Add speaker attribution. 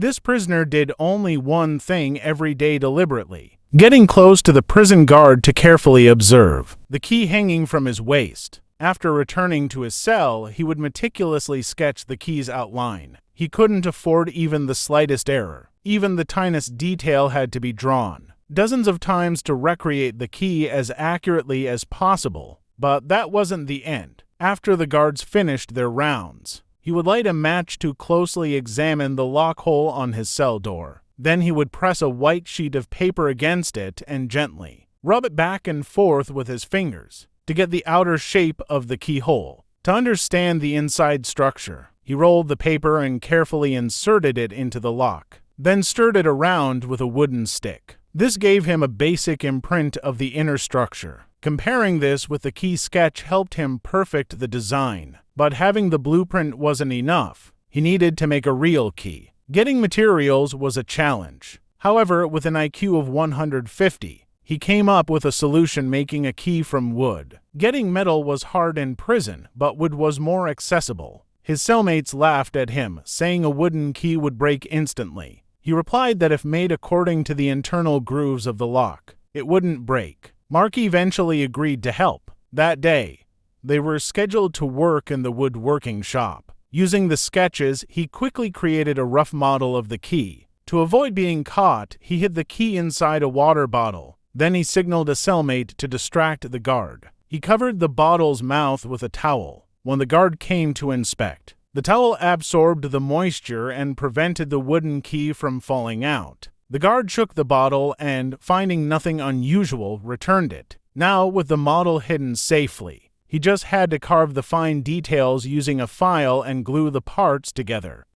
Speaker 1: This prisoner did only one thing every day deliberately, getting close to the prison guard to carefully observe, the key hanging from his waist. After returning to his cell, he would meticulously sketch the key's outline. He couldn't afford even the slightest error. Even the tiniest detail had to be drawn dozens of times to recreate the key as accurately as possible. But that wasn't the end. After the guards finished their rounds, he would light a match to closely examine the lock hole on his cell door. Then he would press a white sheet of paper against it and gently rub it back and forth with his fingers to get the outer shape of the keyhole. To understand the inside structure, he rolled the paper and carefully inserted it into the lock, then stirred it around with a wooden stick. This gave him a basic imprint of the inner structure. Comparing this with the key sketch helped him perfect the design. But having the blueprint wasn't enough. He needed to make a real key. Getting materials was a challenge. However, with an IQ of 150, he came up with a solution, making a key from wood. Getting metal was hard in prison, but wood was more accessible. His cellmates laughed at him, saying a wooden key would break instantly. He replied that if made according to the internal grooves of the lock, it wouldn't break. Mark eventually agreed to help. That day, they were scheduled to work in the woodworking shop. Using the sketches, he quickly created a rough model of the key. To avoid being caught, he hid the key inside a water bottle. Then he signaled a cellmate to distract the guard. He covered the bottle's mouth with a towel. When the guard came to inspect, the towel absorbed the moisture and prevented the wooden key from falling out. The guard shook the bottle and, finding nothing unusual, returned it. Now, with the model hidden safely, he just had to carve the fine details using a file and glue the parts together.